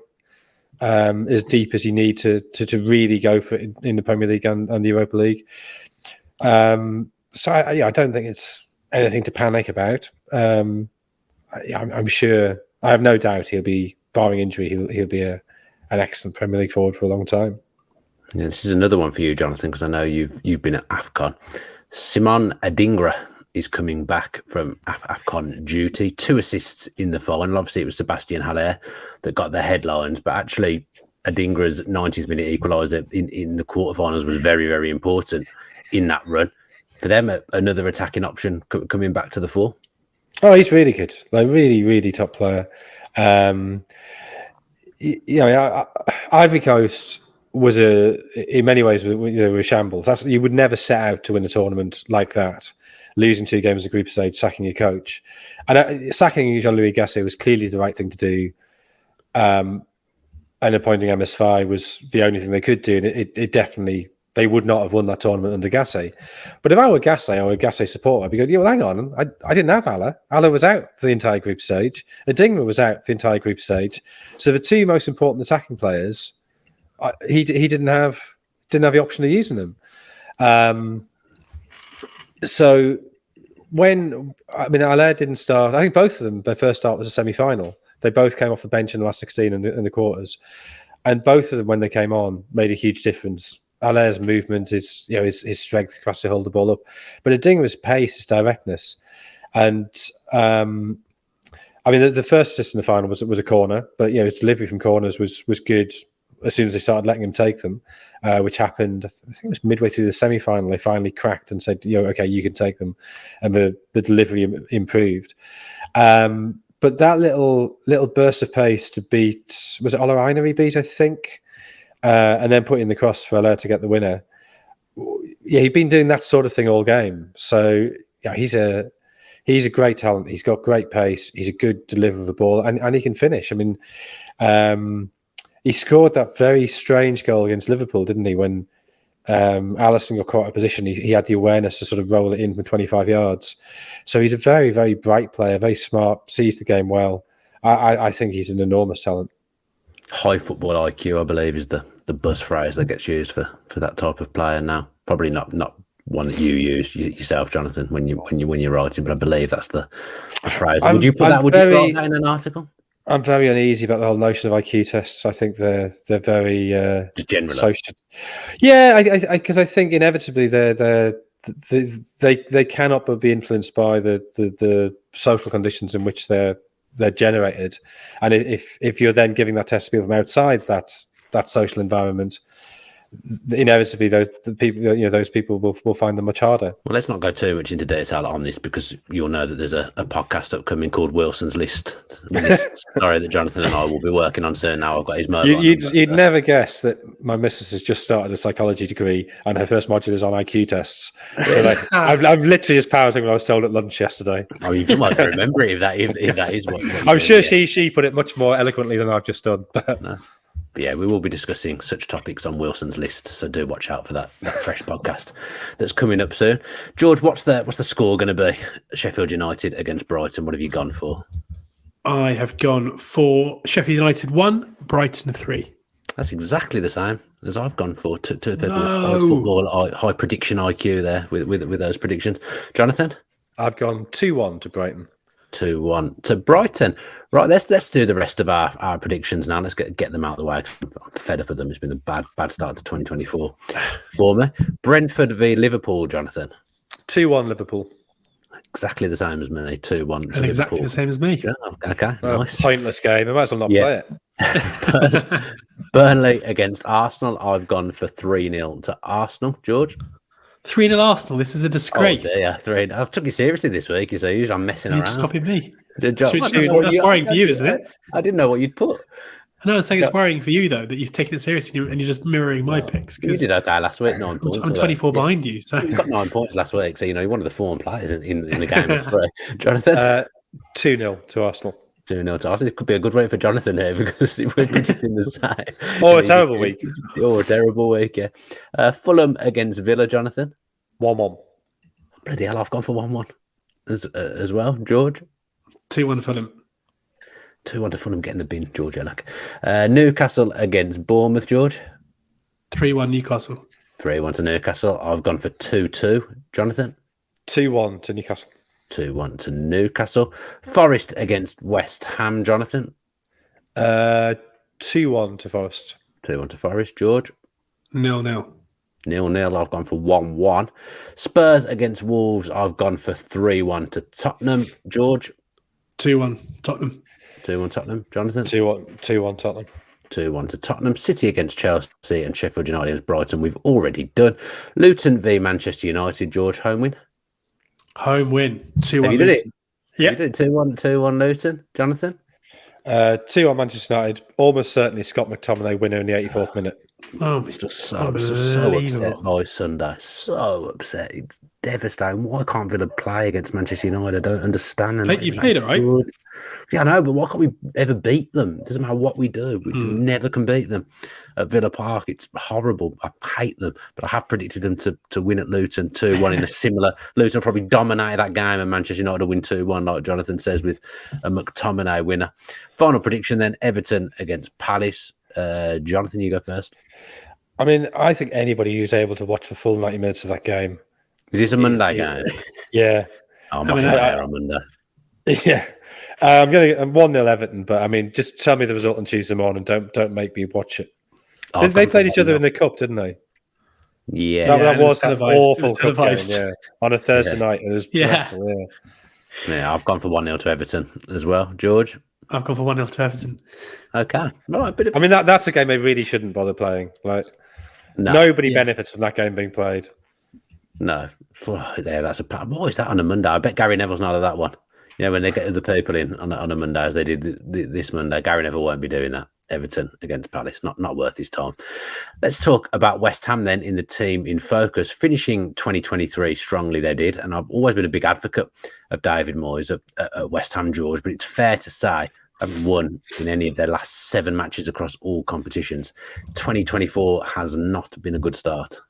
as deep as you need to really go for it in the Premier League and the Europa League. So I don't think it's anything to panic about. I'm sure. I have no doubt he'll be, barring injury, he'll be an excellent Premier League forward for a long time. Yeah, this is another one for you, Jonathan, because I know you've been at AFCON. Simon Adingra is coming back from AFCON duty. 2 assists in the final. Obviously, it was Sebastian Haller that got the headlines, but actually, Adingra's 90th minute equaliser in the quarterfinals was very, very important in that run. For them, another attacking option coming back to the fore. Oh, he's really good. Like, really, really top player. Ivory Coast was in many ways, they were a shambles. You would never set out to win a tournament like that, losing 2 games of the group stage, sacking your coach. And sacking Jean-Louis Gasset was clearly the right thing to do. And appointing MS Faye was the only thing they could do. And it definitely, they would not have won that tournament under Gasset. But if I were Gasset or a Gasset supporter, I'd be going, hang on, I didn't have Haller. Haller was out for the entire group stage. Adingra was out for the entire group stage. So the 2 most important attacking players, he didn't have the option of using them. So when Haller didn't start, I think both of them, their first start was a semi-final. They both came off the bench in the last 16 and the quarters, and both of them, when they came on, made a huge difference. Haller's movement, his strength, capacity to hold the ball up, but Adingra's pace, his directness, and the first assist in the final was a corner, but his delivery from corners was good. As soon as they started letting him take them, which happened, I think it was midway through the semi-final, they finally cracked and said, okay, you can take them. And the delivery improved. But that little burst of pace to beat, was it Olaina he beat, I think? And then put in the cross for Haller to get the winner. Yeah, he'd been doing that sort of thing all game. So yeah, he's a great talent. He's got great pace. He's a good deliverer of the ball, and he can finish. I mean, he scored that very strange goal against Liverpool, didn't he? When Alisson got caught out of position, he had the awareness to sort of roll it in from 25 yards. So he's a very, very bright player, very smart, sees the game well. I think he's an enormous talent. High football IQ, I believe, is the buzz phrase that gets used for that type of player now. Probably not one that you use yourself, Jonathan, when you're writing, but I believe that's the phrase. Would you write that in an article? I'm very uneasy about the whole notion of IQ tests. I think they're very just generally social. Yeah, because I think inevitably they cannot but be influenced by the social conditions in which they're generated, and if you're then giving that test to people from outside that social environment, inevitably those people will find them much harder. Well, let's not go too much into detail on this, because you'll know that there's a podcast upcoming called Wilson's List. Sorry, that Jonathan and I will be working on soon. Now I've got his mobile. You'd never guess that my missus has just started a psychology degree and her first module is on IQ tests. So I'm literally just parroting what I was told at lunch yesterday. Oh, you might remember it if that is what. I'm sure she put it much more eloquently than I've just done. No. But yeah, we will be discussing such topics on Wilson's List, so do watch out for that fresh podcast that's coming up soon. George, what's the score going to be? Sheffield United against Brighton. What have you gone for? I have gone for Sheffield United 1, Brighton 3. That's exactly the same as I've gone for. Two people with high football, high prediction IQ there with those predictions. Jonathan? I've gone 2-1 to Brighton. 2-1 to Brighton. Right, let's do the rest of our predictions now. Let's get them out of the way. I'm fed up with them. It's been a bad start to 2024 for me. Brentford v Liverpool, Jonathan. 2-1 Liverpool. Exactly the same as me. 2-1 and exactly Liverpool. The same as me. Yeah, okay, nice. Pointless game. I might as well not play it. Burnley against Arsenal. I've gone for 3-0 to Arsenal. George? 3-0 Arsenal. This is a disgrace. Oh, dear. 3. I've took you seriously this week. So usually I'm messing around. You just copied me. That's worrying for you, isn't it? I didn't know what you'd put. No, I'm saying it's worrying for you, though, that you've taken it seriously and you're just mirroring my picks. You did okay last week, 9 points. I'm 24 behind you. So you got 9 points last week, so you're one of the form players in the game of 3. Jonathan? 2-0 to Arsenal. 2-0 to Arsenal. It could be a good week for Jonathan here because we're predicting the same. Oh, a terrible week. Oh, a terrible week, yeah. Fulham against Villa, Jonathan. 1-1. Bloody hell, I've gone for 1-1 as well. George? 2-1 Fulham. 2-1 to Fulham, getting the bin, George Elek. Newcastle against Bournemouth, George. 3-1 Newcastle. 3-1 to Newcastle. I've gone for 2-2. Jonathan? 2-1 to Newcastle. 2-1 to Newcastle. Forest against West Ham, Jonathan. 2-1 to Forest. 2-1 to Forest, George. 0-0. 0-0. I've gone for 1-1. Spurs against Wolves. I've gone for 3-1 to Tottenham, George. 2-1 Tottenham. 2-1 Tottenham, Jonathan. 2-1 Tottenham. 2-1 to Tottenham. City against Chelsea and Sheffield United against Brighton. We've already done. Luton v Manchester United, George. Home win. Home win. 2-1. You did it. Yeah. You did it. 2-1 Luton, Jonathan. 2-1 Manchester United. Almost certainly Scott McTominay winner in the 84th minute. Oh, He's just so upset by Sunday. So upset. It's devastating. Why can't Villa play against Manchester United? I don't understand. You played it, right? Good. Yeah, I know, but why can't we ever beat them? It doesn't matter what we do. We never can beat them at Villa Park. It's horrible. I hate them, but I have predicted them to win at Luton 2-1 in a similar. Luton will probably dominate that game and Manchester United will win 2-1, like Jonathan says, with a McTominay winner. Final prediction then, Everton against Palace. Jonathan, you go first. I mean, I think anybody who's able to watch the full 90 minutes of that game. Is this a Monday game? Yeah. I'm watching there on Monday. Yeah. I'm 1-0 Everton, but I mean, just tell me the result on Tuesday morning. Don't make me watch it. They played each other in the cup, didn't they? Yeah. That was an awful cup game, yeah. On a Thursday night. It was dreadful, Yeah, I've gone for 1-0 to Everton as well. George? I've gone for 1-0 to Everton. Okay. Right, I mean, that's a game they really shouldn't bother playing. Like, nobody benefits from that game being played. No. Oh, yeah, that's what is that on a Monday? I bet Gary Neville's not at that one. You know, when they get other people in on a Monday, as they did this Monday, Gary Neville won't be doing that. Everton against Palace, not worth his time. Let's talk about West Ham then in the team in focus. Finishing 2023 strongly, they did. And I've always been a big advocate of David Moyes at West Ham, George. But it's fair to say they haven't won in any of their last 7 matches across all competitions. 2024 has not been a good start.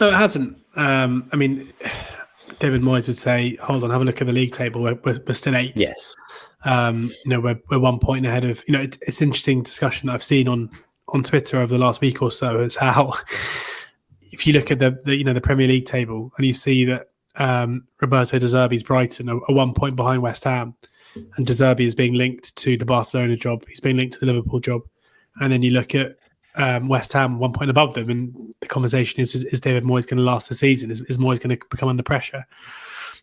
No, it hasn't. I mean, David Moyes would say, hold on, have a look at the league table. We're still 8th. Yes. We're 1 point ahead of, it's interesting discussion that I've seen on Twitter over the last week or so is how, if you look at the Premier League table and you see that Roberto De Zerbi's Brighton are 1 point behind West Ham, and De Zerbi is being linked to the Barcelona job. He's being linked to the Liverpool job. And then you look at West Ham 1 point above them, and the conversation is David Moyes going to last the season? Is Moyes going to become under pressure?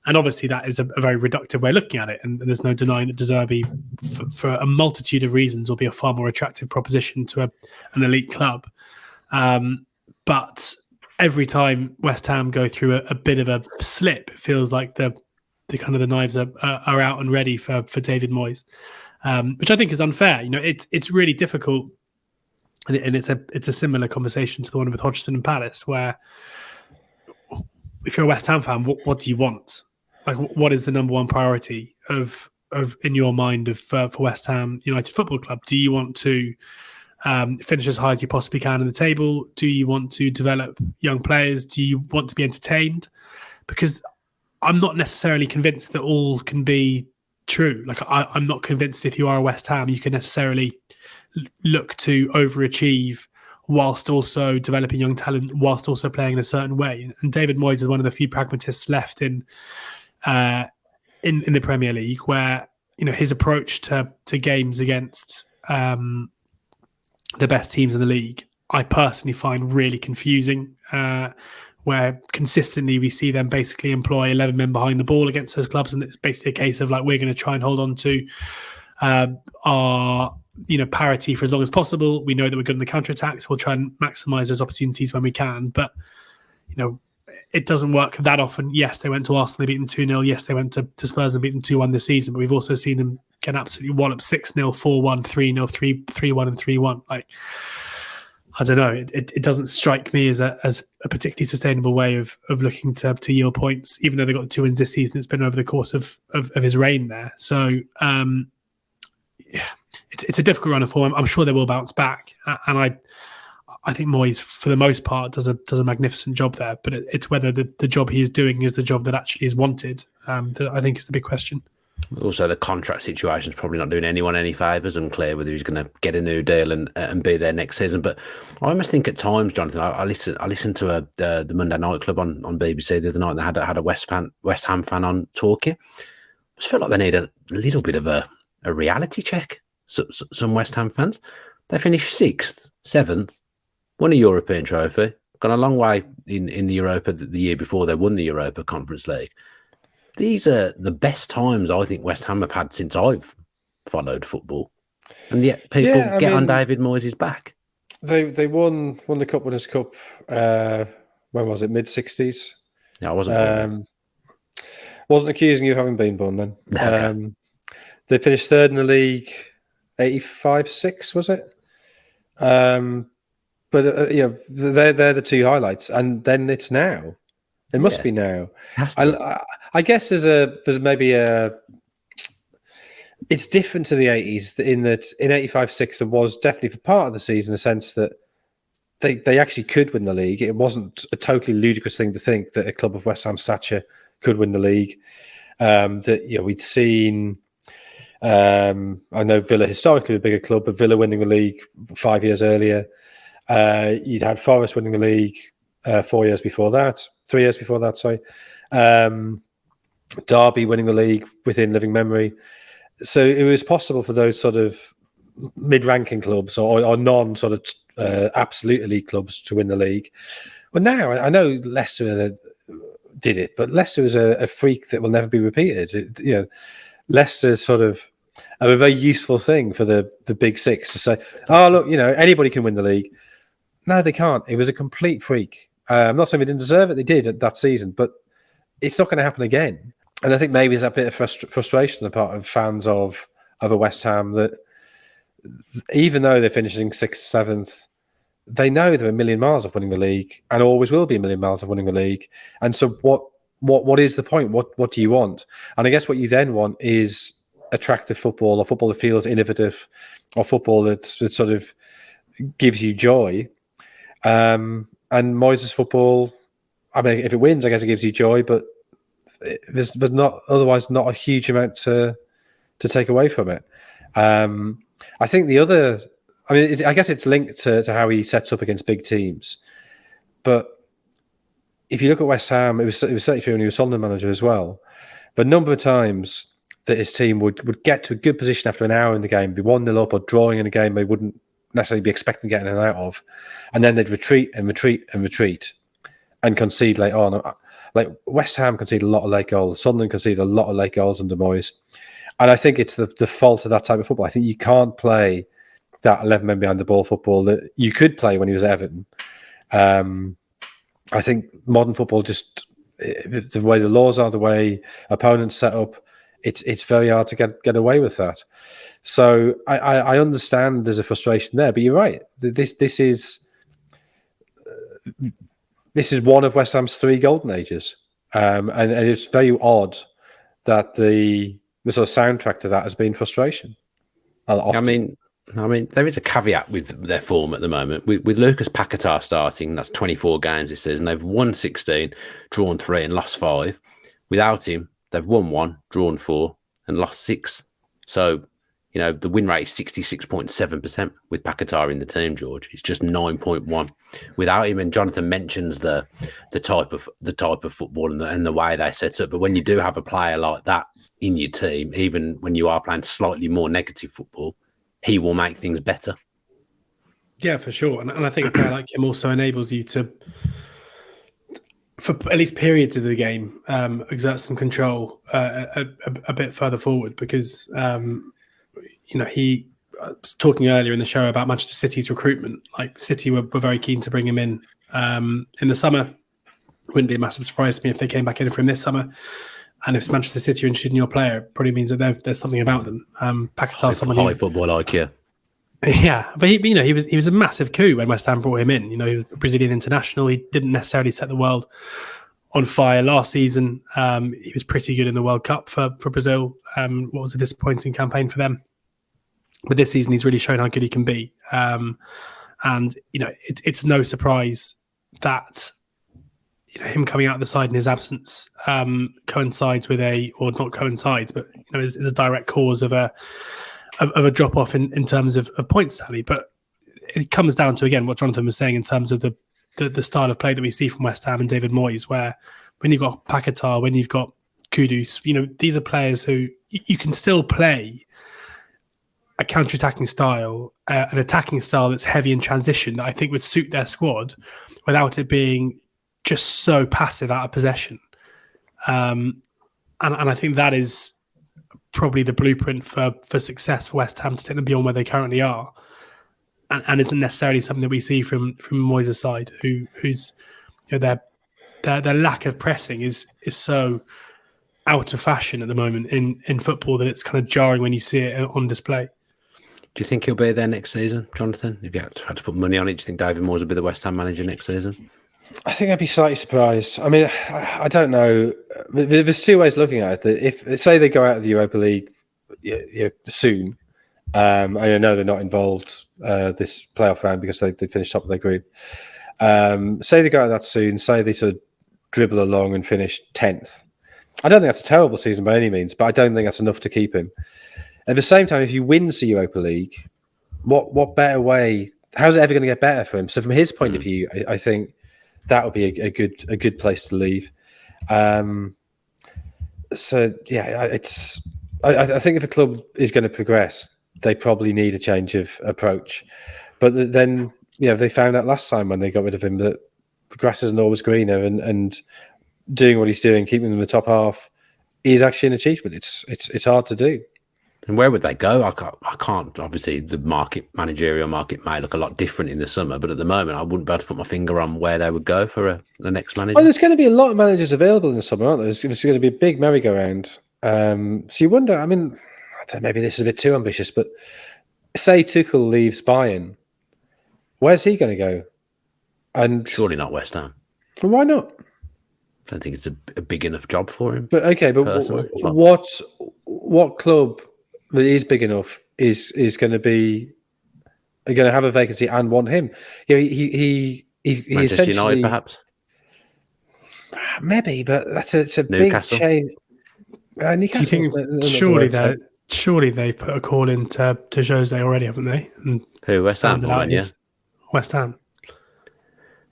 And obviously that is a very reductive way of looking at it, and there's no denying that De Zerbi, for a multitude of reasons, will be a far more attractive proposition to an elite club. But every time West Ham go through a bit of a slip, it feels like the kind of the knives are out and ready for David Moyes, which I think is unfair. It's really difficult. And it's a similar conversation to the one with Hodgson and Palace, where if you're a West Ham fan, what do you want? Like, what is the number one priority of in your mind for West Ham United Football Club? Do you want to finish as high as you possibly can in the table? Do you want to develop young players? Do you want to be entertained? Because I'm not necessarily convinced that all can be true. Like, I'm not convinced if you are a West Ham, you can necessarily look to overachieve whilst also developing young talent, whilst also playing in a certain way. And David Moyes is one of the few pragmatists left in the Premier League, where his approach to games against the best teams in the league, I personally find really confusing. Where consistently we see them basically employ 11 men behind the ball against those clubs, and it's basically a case of like, we're going to try and hold on to our parity for as long as possible. We know that we're good in the counter-attacks. We'll try and maximise those opportunities when we can. But, it doesn't work that often. Yes, they went to Arsenal, they beat them 2-0. Yes, they went to Spurs and beat them 2-1 this season. But we've also seen them get absolutely walloped 6-0, 4-1, 3-0, 3-1 and 3-1. Like, I don't know. It doesn't strike me as a particularly sustainable way of looking to yield points. Even though they got 2 wins this season, it's been over the course of his reign there. So it's a difficult run of form. I'm sure they will bounce back, and I think Moyes, for the most part, does a magnificent job there. But it's whether the job he is doing is the job that actually is wanted. That I think is the big question. Also, the contract situation is probably not doing anyone any favours. Unclear whether he's going to get a new deal and be there next season. But I almost think at times, Jonathan, I listened to the Monday Night Club on BBC the other night. And they had a West Ham fan on talking. I just felt like they need a little bit of a reality check. Some West Ham fans, they finished 6th, 7th, won a European trophy, gone a long way in the Europa the year before they won the Europa Conference League. These are the best times I think West Ham have had since I've followed football, and yet people get on David Moyes' back. They won the Cup Winners' Cup. When was it? Mid-60s. Yeah, I wasn't. Wasn't accusing you of having been born then. Okay. They finished 3rd in the league, 85-6, was it? But they're the 2 highlights, and then it's now. It must be now. I guess there's maybe it's different to the 80s in that in 85-6 there was definitely for part of the season a sense that they actually could win the league. It wasn't a totally ludicrous thing to think that a club of West Ham stature could win the league. We'd seen. I know Villa historically a bigger club, but Villa winning the league 5 years earlier. You'd had Forest winning the league 3 years before that. Sorry. Derby winning the league within living memory. So it was possible for those sort of mid-ranking clubs or non sort of absolute elite clubs to win the league. Well, now I know Leicester did it, but Leicester is a freak that will never be repeated. Leicester's sort of a very useful thing for the Big Six to say, oh, look, anybody can win the league. No, they can't. It was a complete freak. I'm not saying they didn't deserve it. They did that season, but it's not going to happen again. And I think maybe there's a bit of frustration on the part of fans of a West Ham that even though they're finishing 6th, 7th, they know they're a million miles of winning the league and always will be a million miles of winning the league. And so what is the point? What do you want? And I guess what you then want is attractive football or football that feels innovative or football that sort of gives you joy. And Moyes' football, I mean, if it wins, I guess it gives you joy, but there's not a huge amount to take away from it. I think I guess it's linked to how he sets up against big teams. But if you look at West Ham, it was certainly true when he was Sunderland manager as well. But a number of times that his team would get to a good position after an hour in the game, be 1-0 up or drawing in a game they wouldn't necessarily be expecting getting in and out of, and then they'd retreat and concede late on. Like West Ham conceded a lot of late goals. Sunderland conceded a lot of late goals under Moyes. And I think it's the fault of that type of football. I think you can't play that 11 men behind the ball football that you could play when he was at Everton. I think modern football, just the way the laws are, the way opponents set up, it's very hard to get away with that. So I understand there's a frustration there, but you're right. This is one of West Ham's 3 golden ages, and it's very odd that the sort of soundtrack to that has been frustration. Often. I mean, there is a caveat with their form at the moment. With Lucas Paquetá starting, that's 24 games this season. They've won 16, drawn 3 and lost 5. Without him, they've won 1, drawn 4 and lost 6. So, the win rate is 66.7% with Paquetá in the team, George. It's just 9.1 without him. And Jonathan mentions the type of football and the way they set up. But when you do have a player like that in your team, even when you are playing slightly more negative football, he will make things better. Yeah, for sure. And I think a player like him also enables you to, for at least periods of the game, exert some control a bit further forward because, he was talking earlier in the show about Manchester City's recruitment. Like City were very keen to bring him in the summer. Wouldn't be a massive surprise to me if they came back in for him this summer. And if Manchester City are interested in your player, it probably means that there's something about them. Paquetá, someone high football IQ. Yeah, but he was a massive coup when West Ham brought him in. He was a Brazilian international. He didn't necessarily set the world on fire last season. He was pretty good in the World Cup for Brazil. What was a disappointing campaign for them. But this season, he's really shown how good he can be. And it's no surprise that him coming out of the side in his absence coincides with not coincides, but is a direct cause of a drop off in terms of points tally. But it comes down to, again, what Jonathan was saying in terms of the style of play that we see from West Ham and David Moyes, where when you've got Paquetá, when you've got Kudus, these are players who you can still play a counter-attacking style, an attacking style that's heavy in transition that I think would suit their squad without it being just so passive out of possession. And I think that is probably the blueprint for success for West Ham to take them beyond where they currently are. And isn't necessarily something that we see from Moyes' side, who's their lack of pressing is so out of fashion at the moment in football that it's kind of jarring when you see it on display. Do you think he'll be there next season, Jonathan? If you had to put money on it, do you think David Moyes will be the West Ham manager next season? I think I'd be slightly surprised. I mean, I don't know. There's two ways looking at it. If say they go out of the Europa League soon, I know they're not involved this playoff round because they finished top of their group. Say they go out of that soon. Say they sort of dribble along and finish 10th. I don't think that's a terrible season by any means, but I don't think that's enough to keep him. At the same time, if you win the Europa League, what better way? How's it ever going to get better for him? So from his point of view, I think that would be a good place to leave. So yeah, I think if a club is going to progress, they probably need a change of approach. But then they found out last time when they got rid of him that the grass isn't always greener, and doing what he's doing, keeping them in the top half, is actually an achievement. It's hard to do. And where would they go? I can't. Obviously, the managerial market may look a lot different in the summer, but at the moment, I wouldn't be able to put my finger on where they would go for the next manager. Well, there's going to be a lot of managers available in the summer, aren't there? There's going to be a big merry-go-round. So you wonder. I mean, I don't know, maybe this is a bit too ambitious, but say Tuchel leaves Bayern, where's he going to go? And surely not West Ham. Well, why not? I don't think it's a big enough job for him. But okay, but what club that is big enough is going to have a vacancy and want him? He Manchester United, perhaps. Maybe, but it's a Newcastle. big chain. Newcastle. Do you think surely they put a call into Jose already, haven't they? And who? West Ham. West Ham.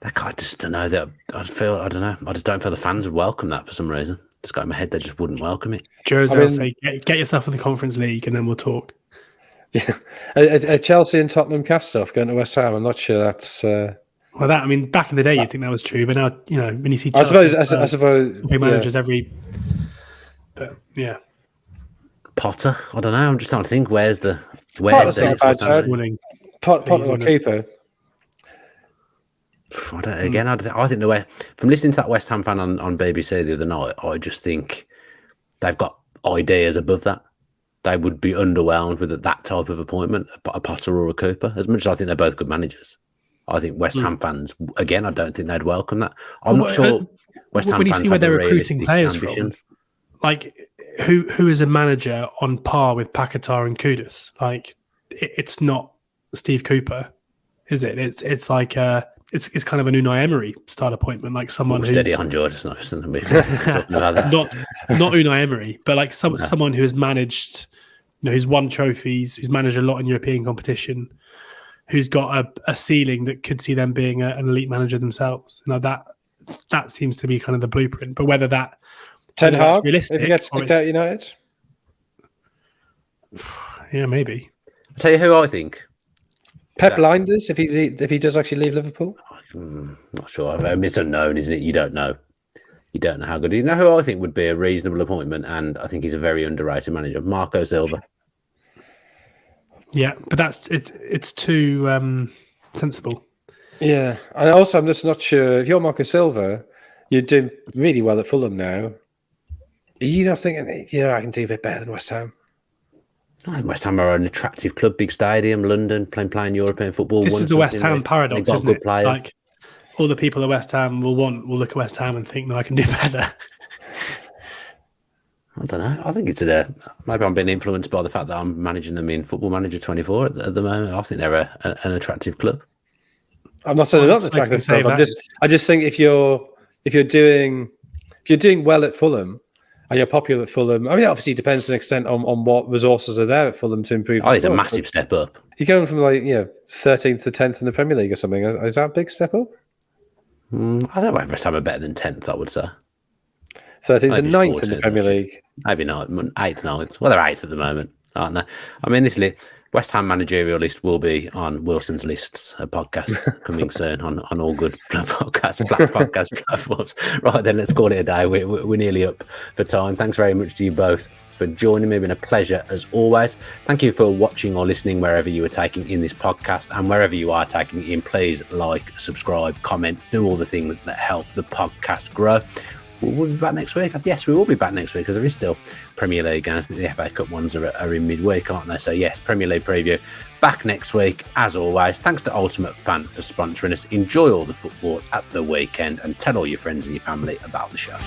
I just don't know that. I don't know. I just don't feel the fans would welcome that for some reason. Just got in my head, they just wouldn't welcome it. Jose will say, get yourself in the Conference League and then we'll talk. Yeah. A Chelsea and Tottenham cast-off going to West Ham, I'm not sure that's... Well, back in the day, you'd think that was true, but now, when you see Chelsea... I suppose big managers every... But, yeah. Potter? I don't know. I'm just trying to think, where's the... Potter or Cooper? I think the way from listening to that West Ham fan on BBC the other night, I just think they've got ideas above that. They would be underwhelmed with that type of appointment, a Potter or a Cooper. As much as I think they're both good managers, I think West Ham fans, again, I don't think they'd welcome that. I'm not sure West Ham fans. When you see where they're recruiting players from, like who is a manager on par with Paquetá and Kudus? Like it's not Steve Cooper, is it? It's like It's kind of an Unai Emery style appointment, like someone who's steady on George. Not Unai Emery, but like someone who has managed, who's won trophies, who's managed a lot in European competition, who's got a ceiling that could see them being an elite manager themselves. That seems to be kind of the blueprint. But whether that Ten Hag, realistic, if he gets kicked out United, yeah, maybe. I'll tell you who I think. Pep Linders, if he does actually leave Liverpool? Not sure. I mean, it's unknown, isn't it? You don't know. You don't know how good. You know who I think would be a reasonable appointment, and I think he's a very underrated manager, Marco Silva. Yeah, but it's too sensible. Yeah, and also I'm just not sure if you're Marco Silva, you're doing really well at Fulham now. Are you not thinking, I can do a bit better than West Ham? I think West Ham are an attractive club, big stadium, London, playing European football. This is the West Ham paradox, got isn't good it? players. Like all the people at West Ham will look at West Ham and think, no, I can do better. I don't know. I think it's maybe I'm being influenced by the fact that I'm managing them in Football Manager 24 at the moment. I think they're an attractive club. I'm not saying they're not an attractive club. I just think if you're doing well at Fulham and you're popular at Fulham, I mean, obviously it depends to an extent on what resources are there at Fulham to improve. It's a massive step up. You're going from 13th to 10th in the Premier League or something. Is that a big step up? I don't know if West Ham are better than 10th, I would say. 13th and 9th in the Premier League. Maybe not. 8th, 9th. Well, they're 8th at the moment, aren't they? I mean, this West Ham managerial list will be on Wilson's lists, a podcast coming soon on all good podcast platforms. Right, then let's call it a day. We're nearly up for time. Thanks very much to you both for joining me. It's been a pleasure as always. Thank you for watching or listening wherever you are taking in this podcast, and wherever you are taking it in, please like, subscribe, comment, do all the things that help the podcast grow. We'll be back next week. Yes, we will be back next week because there is still Premier League games. The FA Cup ones are in midweek, aren't they? So yes, Premier League preview back next week as always. Thanks to Ultimate Fan for sponsoring us. Enjoy all the football at the weekend and tell all your friends and your family about the show.